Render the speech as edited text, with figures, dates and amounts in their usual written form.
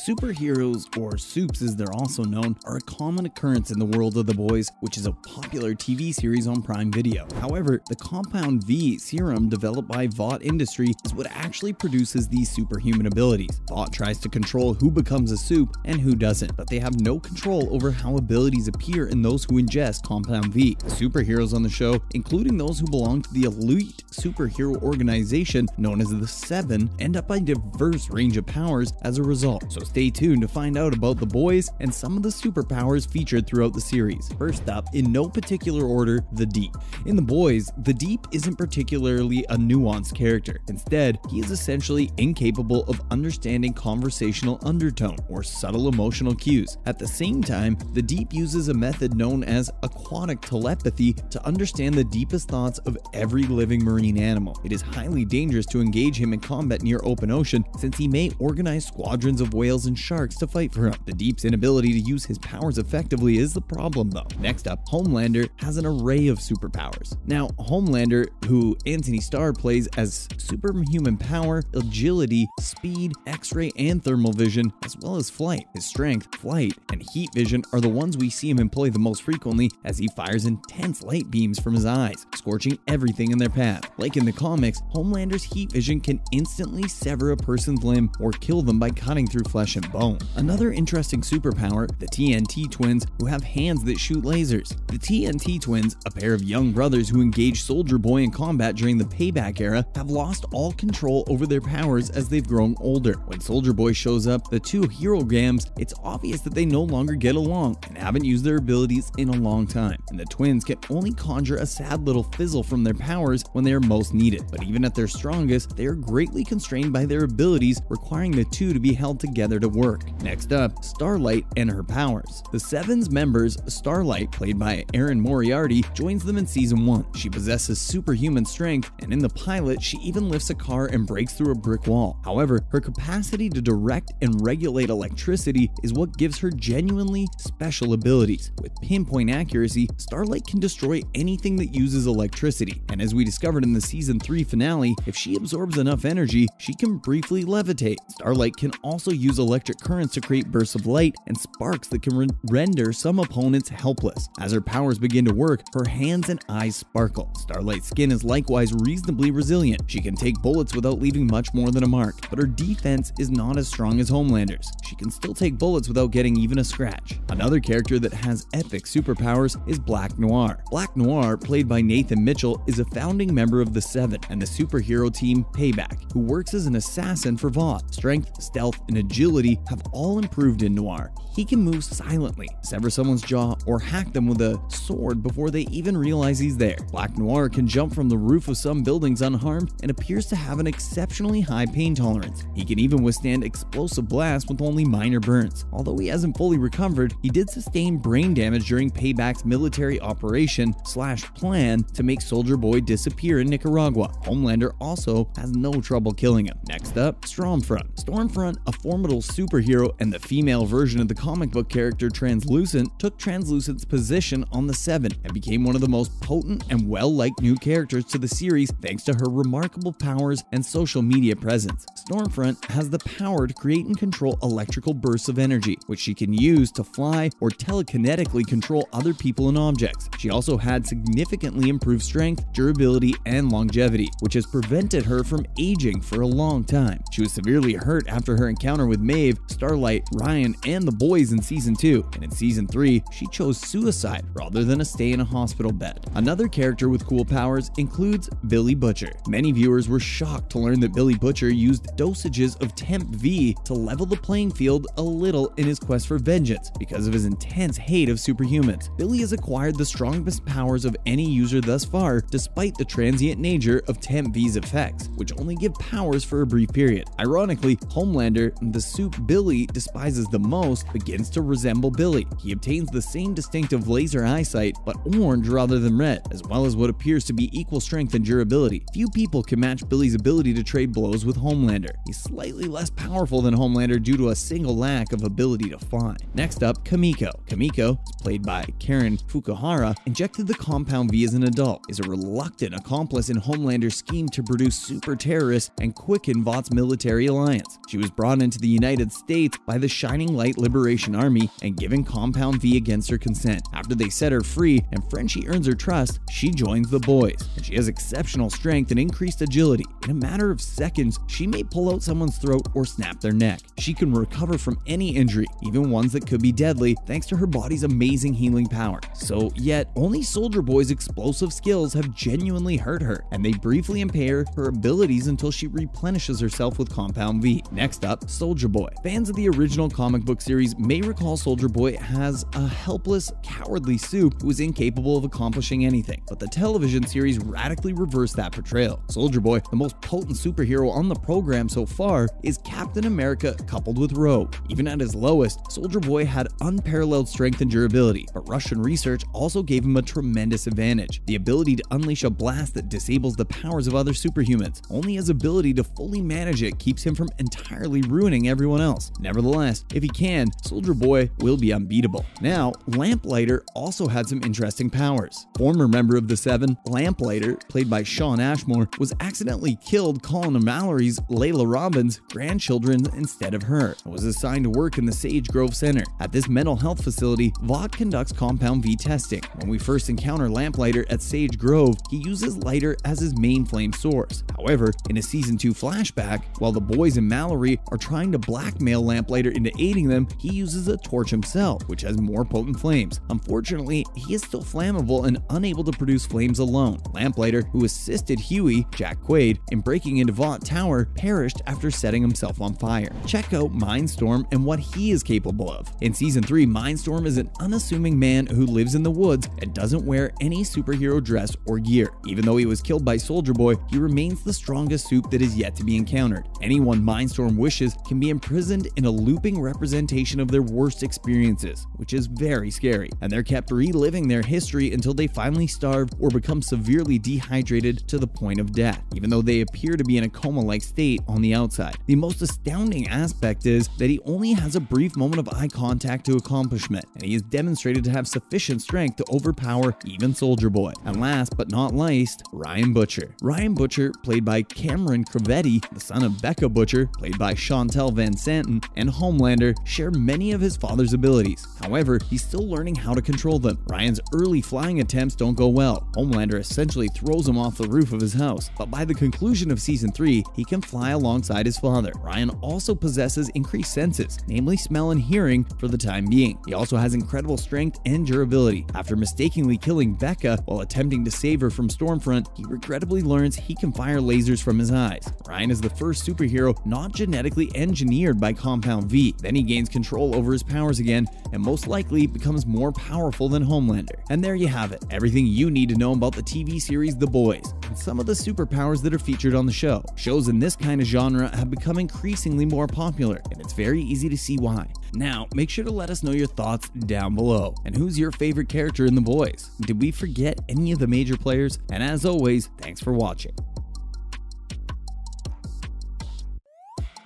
Superheroes, or Supes as they're also known, are a common occurrence in the world of The Boys, which is a popular TV series on Prime Video. However, the Compound V serum developed by Vought Industry is what actually produces these superhuman abilities. Vought tries to control who becomes a Supe and who doesn't, but they have no control over how abilities appear in those who ingest Compound V. The superheroes on the show, including those who belong to the elite superhero organization known as the Seven, end up by a diverse range of powers as a result. So stay tuned to find out about The Boys and some of the superpowers featured throughout the series. First up, in no particular order, the Deep. In The Boys, the Deep isn't particularly a nuanced character. Instead, he is essentially incapable of understanding conversational undertone or subtle emotional cues. At the same time, the Deep uses a method known as aquatic telepathy to understand the deepest thoughts of every living marine animal. It is highly dangerous to engage him in combat near open ocean, since he may organize squadrons of whales and sharks to fight for him. The Deep's inability to use his powers effectively is the problem though. Next up, Homelander has an array of superpowers. Now, Homelander, who Anthony Starr plays as superhuman power, agility, speed, x-ray, and thermal vision, as well as flight. His strength, flight, and heat vision are the ones we see him employ the most frequently, as he fires intense light beams from his eyes, scorching everything in their path. Like in the comics, Homelander's heat vision can instantly sever a person's limb or kill them by cutting through flesh and bone. Another interesting superpower, the TNT twins, who have hands that shoot lasers. The TNT twins, a pair of young brothers who engaged Soldier Boy in combat during the Payback era, have lost all control over their powers as they've grown older. When Soldier Boy shows up, the two herograms, it's obvious that they no longer get along and haven't used their abilities in a long time, and the twins can only conjure a sad little fizzle from their powers when they are most needed. But even at their strongest, they are greatly constrained by their abilities, requiring the two to be held together to work. Next up, Starlight and her powers. The Seven's members, Starlight, played by Erin Moriarty, joins them in season 1. She possesses superhuman strength, and in the pilot, she even lifts a car and breaks through a brick wall. However, her capacity to direct and regulate electricity is what gives her genuinely special abilities. With pinpoint accuracy, Starlight can destroy anything that uses electricity, and as we discovered in the season 3 finale, if she absorbs enough energy, she can briefly levitate. Starlight can also use electric currents to create bursts of light and sparks that can render some opponents helpless. As her powers begin to work, her hands and eyes sparkle. Starlight's skin is likewise reasonably resilient. She can take bullets without leaving much more than a mark, but her defense is not as strong as Homelander's. She can still take bullets without getting even a scratch. Another character that has epic superpowers is Black Noir. Black Noir, played by Nathan Mitchell, is a founding member of the Seven and the superhero team Payback, who works as an assassin for Vought. Strength, stealth, and agility have all improved in Noir. He can move silently, sever someone's jaw, or hack them with a sword before they even realize he's there. Black Noir can jump from the roof of some buildings unharmed and appears to have an exceptionally high pain tolerance. He can even withstand explosive blasts with only minor burns. Although he hasn't fully recovered, he did sustain brain damage during Payback's military operation/plan to make Soldier Boy disappear in Nicaragua. Homelander also has no trouble killing him. Next up, Stormfront. Stormfront, a formidable superhero and the female version of the comic book character Translucent, took Translucent's position on the Seven and became one of the most potent and well-liked new characters to the series thanks to her remarkable powers and social media presence. Stormfront has the power to create and control electrical bursts of energy, which she can use to fly or telekinetically control other people and objects. She also had significantly improved strength, durability, and longevity, which has prevented her from aging for a long time. She was severely hurt after her encounter with Maeve, Starlight, Ryan, and the boys in season 2, and in season 3, she chose suicide rather than a stay in a hospital bed. Another character with cool powers includes Billy Butcher. Many viewers were shocked to learn that Billy Butcher used dosages of Temp V to level the playing field a little in his quest for vengeance because of his intense hate of superhumans. Billy has acquired the strongest powers of any user thus far, despite the transient nature of Temp V's effects, which only give powers for a brief period. Ironically, Homelander, the Supe Billy despises the most, begins to resemble Billy. He obtains the same distinctive laser eyesight, but orange rather than red, as well as what appears to be equal strength and durability. Few people can match Billy's ability to trade blows with Homelander. He's slightly less powerful than Homelander due to a single lack of ability to fly. Next up, Kamiko. Kamiko, played by Karen Fukuhara, injected the Compound V as an adult, is a reluctant accomplice in Homelander's scheme to produce super terrorists and quicken Vought's military alliance. She was brought into the United States by the Shining Light Liberation Army and given Compound V against her consent. After they set her free and Frenchie earns her trust, she joins the boys, and she has exceptional strength and increased agility. In a matter of seconds, she may pull out someone's throat or snap their neck. She can recover from any injury, even ones that could be deadly, thanks to her body's amazing healing power. So yet, only Soldier Boy's explosive skills have genuinely hurt her, and they briefly impair her abilities until she replenishes herself with Compound V. Next up, Soldier Boy. Fans of the original comic book series may recall Soldier Boy as a helpless, cowardly Supe who is incapable of accomplishing anything, but the television series radically reversed that portrayal. Soldier Boy, the most potent superhero on the program so far, is Captain America coupled with Rogue. Even at his lowest, Soldier Boy had unparalleled strength and durability, but Russian research also gave him a tremendous advantage: the ability to unleash a blast that disables the powers of other superhumans. Only his ability to fully manage it keeps him from entirely ruining everyone else. Nevertheless, if he can, Soldier Boy will be unbeatable. Now, Lamplighter also had some interesting powers. Former member of the Seven, Lamplighter, played by Shawn Ashmore, was accidentally killed Colin Mallory's Layla Robbins' grandchildren instead of her, and was assigned to work in the Sage Grove Center. At this mental health facility, Vought conducts Compound V testing. When we first encounter Lamplighter at Sage Grove, he uses lighter as his main flame source. However, in a Season 2 flashback, while the boys and Mallory are trying to blackmail Lamplighter into aiding them, he uses a torch himself, which has more potent flames. Unfortunately, he is still flammable and unable to produce flames alone. Lamplighter, who assisted Hughie, Jack Quaid, in breaking into Vought Tower, perished after setting himself on fire. Check out Mindstorm and what he is capable of. In Season 3, Mindstorm is an unassuming man who lives in the woods and doesn't wear any superhero dress or gear. Even though he was killed by Soldier Boy, he remains the strongest Supe that is yet to be encountered. Anyone Mindstorm wishes can be imprisoned in a looping representation of their worst experiences, which is very scary, and they're kept reliving their history until they finally starve or become severely dehydrated to the point of death, even though they appear to be in a coma-like state on the outside. The most astounding aspect is that he only has a brief moment of eye contact to accomplishment, and he is demonstrated to have sufficient strength to overpower even Soldier Boy. And last but not least, Ryan Butcher. Ryan Butcher, played by Cameron Crevetti, the son of Becca Butcher, played by Chantel Van Santen, and Homelander, share many of his father's abilities. However, he's still learning how to control them. Ryan's early flying attempts don't go well. Homelander essentially throws him off the roof of his house, but by the conclusion of Season 3, he can fly alongside his father. Ryan also possesses increased senses, namely smell and hearing for the time being. He also has incredible strength and durability. After mistakenly killing Becca while attempting to save her from Stormfront, he regrettably learns he can fire lasers from his eyes. Ryan is the first superhero not genetically engineered by Compound V. Then he gains control over his powers again and most likely becomes more powerful than Homelander. And there you have it, everything you need to know about the TV series The Boys, and some of the superpowers that are featured on the show. Shows in this kind of genre have become increasingly more popular, and it's very easy to see why. Now, make sure to let us know your thoughts down below. And who's your favorite character in The Boys? Did we forget any of the major players? And as always, thanks for watching.